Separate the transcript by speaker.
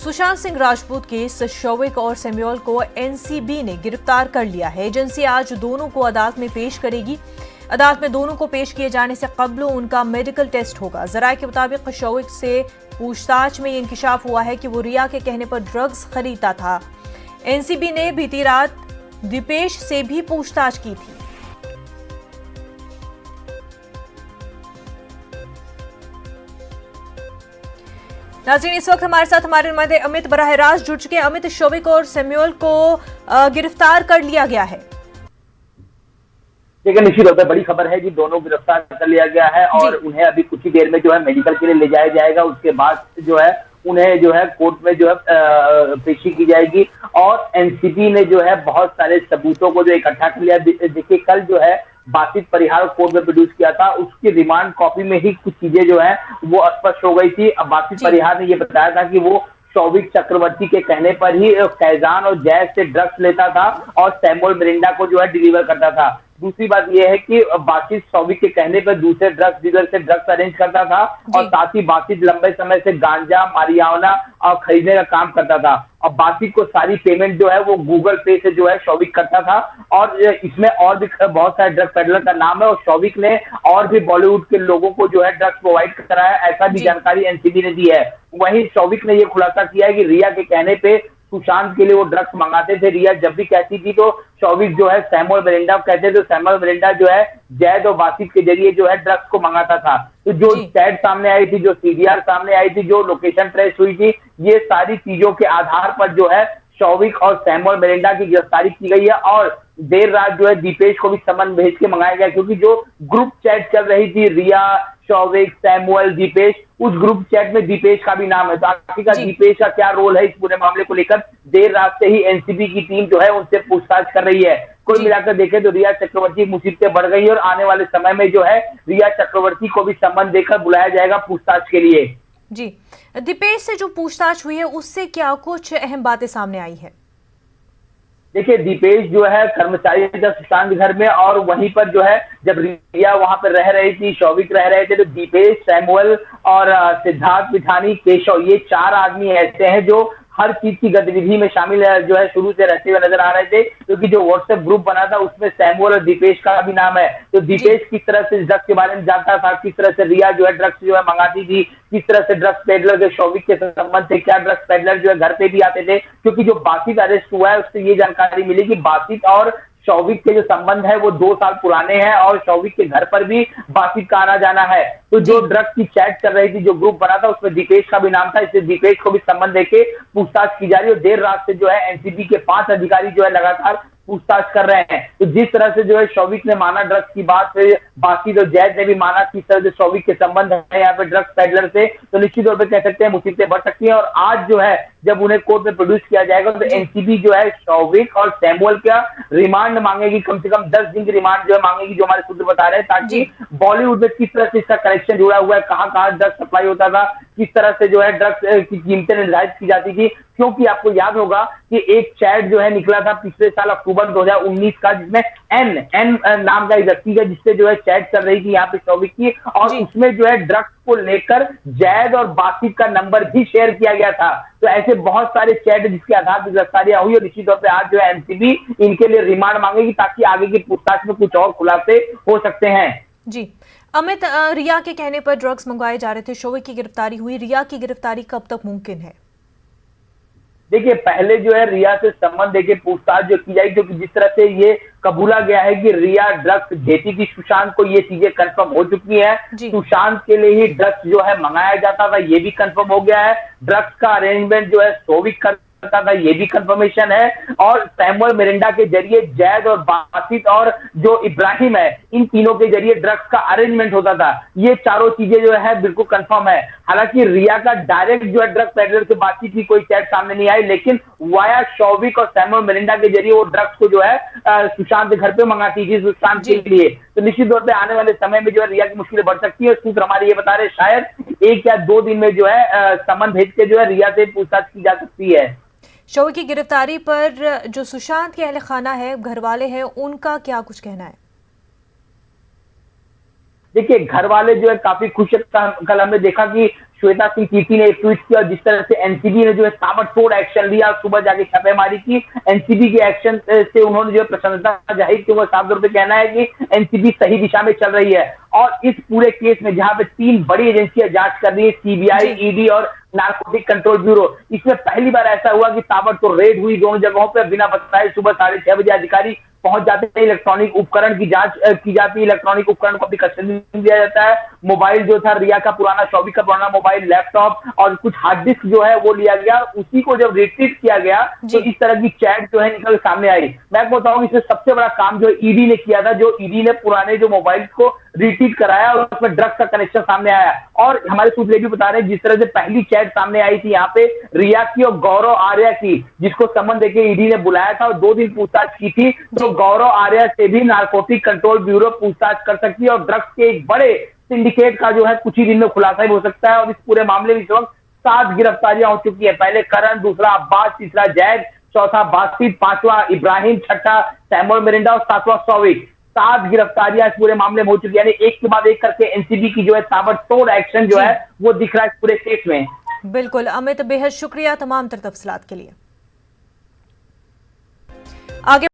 Speaker 1: Sushant Singh Rajput case Showik और Samuel को NCB ने गिरफ्तार कर लिया है। एजेंसी आज दोनों को अदालत में पेश करेगी। अदालत में दोनों को पेश किए जाने से कबल उनका मेडिकल टेस्ट होगा। जराये के मुताबिक शोविक से पूछताछ में इंकिशाफ हुआ है कि वो रिया के कहने पर ड्रग्स खरीदता था। एनसीबी ने बीती रात दीपेश से भी पूछताछ की थी। नाज़रीन, इस वक्त हमारे साथ हमारे नुमाइंदे अमित बराह रास्त जुड़ चुके हैं। अमित, शोविक और सैमुअल को गिरफ्तार कर लिया गया है।
Speaker 2: देखिए, निश्चित तौर पर बड़ी खबर है कि दोनों गिरफ्तार कर लिया गया है और उन्हें अभी कुछ ही देर में जो है मेडिकल के लिए ले जाया जाएगा। उसके बाद जो है उन्हें जो है कोर्ट में जो है पेशी की जाएगी और एनसीबी ने जो है बहुत सारे सबूतों को जो इकट्ठा कर लिया। देखिए, कल जो है बासित परिहार कोर्ट में प्रोड्यूस किया था, उसकी रिमांड कॉपी में ही कुछ चीजें जो है वो स्पष्ट हो गई थी। अब बासित परिहार ने ये बताया था कि वो शोविक चक्रवर्ती के कहने पर ही फैजान और जैज से ड्रग्स लेता था और सैमुअल मिरिंडा को जो है डिलीवर करता था। दूसरी बात यह है कि बासित शोविक के कहने पर दूसरे ड्रग्स डीलर से ड्रग्स अरेंज करता था और साथ ही बासित लंबे समय से गांजा मारियाना और खरीदने का काम करता था। और बासित को सारी पेमेंट जो है वो गूगल पे से जो है शोविक करता था और इसमें और भी बहुत सारे ड्रग पेडलर का नाम है और शोविक ने और भी बॉलीवुड के लोगों को जो है ड्रग्स प्रोवाइड कराया, ऐसा भी जानकारी एनसीबी ने दी है। वहीं शोविक ने यह खुलासा किया है कि रिया के कहने पे सुशांत के लिए वो ड्रग्स मंगाते थे। रिया जब भी कहती थी तो शोविक जो है सैमुअल मिरिंडा कहते थे, तो सैमुअल मिरिंडा जो है जैद और बासित के जरिए जो है ड्रग्स को मंगाता था। तो जो चैट सामने आई थी, जो सीडीआर सामने आई थी, जो लोकेशन ट्रेस हुई थी, ये सारी चीजों के आधार पर जो है शोविक और सैमुअल मिरिंडा की गिरफ्तारी की गई है और देर रात जो है दीपेश को भी समन भेज के मंगाया गया, क्योंकि जो ग्रुप चैट चल रही थी रिया, शोविक, सैमुअल, दीपेश, उस ग्रुप चैट में दीपेश का भी नाम है। तो आखिरकार दीपेश का क्या रोल है इस पूरे मामले को लेकर देर रात से ही एनसीबी की टीम जो है उनसे पूछताछ कर रही है। कुल मिलाकर देखें तो रिया चक्रवर्ती की मुसीबतें बढ़ गई और आने वाले समय में जो है रिया चक्रवर्ती को भी सम्मन देकर बुलाया जाएगा पूछताछ के लिए।
Speaker 1: जी, दीपेश से जो पूछताछ हुई है उससे क्या कुछ अहम बातें सामने आई है?
Speaker 2: देखिए, दीपेश जो है कर्मचारी था सुशांत घर में और वहीं पर जो है जब रिया वहां पर रह रही थी, शोविक रह रहे थे, तो दीपेश, सैमुअल और सिद्धार्थ पिठानी, केशव, ये चार आदमी ऐसे हैं जो हर चीज की गतिविधि में शामिल जो है शुरू से रहते हुए नजर आ रहे थे, क्योंकि जो व्हाट्सएप ग्रुप बना था उसमें सैमुअल और दीपेश का भी नाम है। तो दीपेश किस तरह से ड्रग्स के बारे में जानता था, किस तरह से रिया जो है ड्रग्स जो है मंगाती थी, किस तरह से ड्रग्स पेडलर के शोविक के संबंध थे, क्या ड्रग्स पेडलर जो है घर पे भी आते थे, क्योंकि जो बासित अरेस्ट हुआ है उससे ये जानकारी मिली कि बासित और शोविक के जो संबंध है वो 2 साल पुराने हैं और शोविक के घर पर भी बासित का आना जाना है। तो जो ड्रग्स की चैट कर रही थी, जो ग्रुप बना था, उसमें दीपेश का भी नाम था, इसलिए दीपेश को भी संबंध देके पूछताछ की जा रही है। और देर रात से जो है एनसीबी के 5 अधिकारी जो है लगातार पूछताछ कर रहे हैं। तो जिस तरह से जो है शोविक ने माना ड्रग्स की बात, फिर बासित और जैद ने भी माना किस तरह से शोविक के संबंध है यहाँ पे ड्रग्स पेडलर से, तो निश्चित तौर पर कह सकते हैं मुसीबतें बढ़ सकती हैं। और आज जो है जब उन्हें कोर्ट में प्रोड्यूस किया जाएगा तो एनसीबी जो है शोविक और सैमुअल का रिमांड मांगेगी, कम से कम 10 दिन की रिमांड जो है मांगेगी, जो हमारे सूत्र बता रहे हैं, ताकि बॉलीवुड में किस तरह से इसका कनेक्शन जुड़ा हुआ है, कहाँ कहाँ ड्रग्स सप्लाई होता था, किस तरह से जो है ड्रग्स की कीमतें निर्धारित की जाती थी। क्योंकि आपको याद होगा कि एक चैट जो है निकला था पिछले साल अक्टूबर 2019 का, जिसमें एन नाम का एक व्यक्ति है जिससे जो है चैट कर रही थी यहाँ पे शोविक की, और उसमें जो है ड्रग्स को लेकर जैद और बासित का नंबर भी शेयर किया गया था। तो ऐसे बहुत सारे चैट जिसके आधार पर गिरफ्तारियां हुई और निश्चित तौर पर आज जो है एनसीबी इनके लिए रिमांड मांगेगी ताकि आगे की पूछताछ में कुछ और खुलासे हो सकते हैं।
Speaker 1: जी अमित, रिया के कहने पर ड्रग्स मंगवाए जा रहे थे, शोविक की गिरफ्तारी हुई, रिया की गिरफ्तारी कब तक मुमकिन है?
Speaker 2: देखिए, पहले जो है रिया से संबंध देके पूछताछ जो की जाएगी, क्योंकि जिस तरह से ये कबूला गया है कि रिया ड्रग्स देती थी सुशांत को, ये चीजें कंफर्म हो चुकी है। सुशांत के लिए ही ड्रग्स जो है मंगाया जाता था, ये भी कंफर्म हो गया है। ड्रग्स का अरेंजमेंट जो है शोविक करता था, ये भी कंफर्मेशन है। और सैमुअल मिरिंडा के जरिए जैद और बासित और जो इब्राहिम है, इन तीनों के जरिए ड्रग्स का अरेंजमेंट होता था। ये चारों चीजें जो है बिल्कुल कंफर्म है। हालांकि रिया का डायरेक्ट जो है ड्रग पेडलर से बातचीत की कोई चैट सामने नहीं आई, लेकिन वाया शोविक और सैमुअल मिरिंडा के जरिए वो ड्रग्स को जो है सुशांत के घर पे मंगाती थी सुशांत के लिए। तो निश्चित तौर पे आने वाले समय में जो है रिया की मुश्किलें बढ़ सकती है। सूत्र हमारे ये बता रहे शायद 1 या 2 दिन में जो है समन भेज के जो है रिया से पूछताछ की जा सकती है।
Speaker 1: शोविक की गिरफ्तारी पर जो सुशांत के अहल खाना है, घर वाले हैं, उनका क्या कुछ कहना है?
Speaker 2: देखिए घर वाले जो है काफी खुश है। कल हमने देखा कि श्वेता सिंह कीर्ति ने एक ट्वीट किया, जिस तरह से एनसीबी ने जो है ताबड़तोड़ एक्शन लिया, सुबह जाके छापेमारी की। एनसीबी के एक्शन से उन्होंने जो है प्रसन्नता जाहिर की। वो साफ तौर पे कहना है कि एनसीबी सही दिशा में चल रही है। और इस पूरे केस में जहां पे 3 बड़ी एजेंसियां जांच कर रही है, सीबीआई, ईडी और नार्कोटिक कंट्रोल ब्यूरो, इसमें पहली बार ऐसा हुआ कि ताबड़तोड़ रेड हुई दोनों जगहों पर। बिना बताए सुबह 6:30 बजे अधिकारी पहुंच जाते हैं। इलेक्ट्रॉनिक उपकरण की जांच की जाती है, इलेक्ट्रॉनिक उपकरण को अपनी कस्टडी में दिया जाता है। मोबाइल जो था रिया का पुराना, शौविक का पुराना मोबाइल, लैपटॉप और कुछ हार्ड डिस्क जो है वो लिया गया। उसी को जब रिट्रीव किया गया तो इस तरह की चैट जो है निकल सामने आई। मैं आपको बताऊं इसमें सबसे बड़ा काम जो ईडी ने किया था, जो ईडी ने पुराने जो मोबाइल को रिट्रीव कराया और उसमें ड्रग्स का कनेक्शन सामने आया। और हमारे सूत्र भी बता रहे हैं जिस तरह से पहली चैट सामने आई थी यहाँ पे रिया की और गौरव आर्या की, जिसको समन देके ईडी ने बुलाया था और 2 दिन पूछताछ की थी। तो गौरव आर्या से भी नार्कोटिक कंट्रोल ब्यूरो पूछताछ कर सकती है और ड्रग्स के एक बड़े सिंडिकेट का जो है कुछ ही दिन में खुलासा भी हो सकता है। और इस पूरे मामले में इस वक्त 7 गिरफ्तारियां हो चुकी है। पहले करण, दूसरा अब्बास, तीसरा जैद, चौथा बासित, 5वां इब्राहिम, 6ठा सैमुअल मिरांडा और 7वां शौविक। 7 गिरफ्तारियां इस पूरे मामले में हो चुकी है। यानी एक के बाद एक करके एनसीबी की जो है ताबड़तोड़ एक्शन जो है वो दिख रहा है इस पूरे केस में।
Speaker 1: बिल्कुल अमित, बेहद शुक्रिया तमाम तफसीलात के लिए। आगे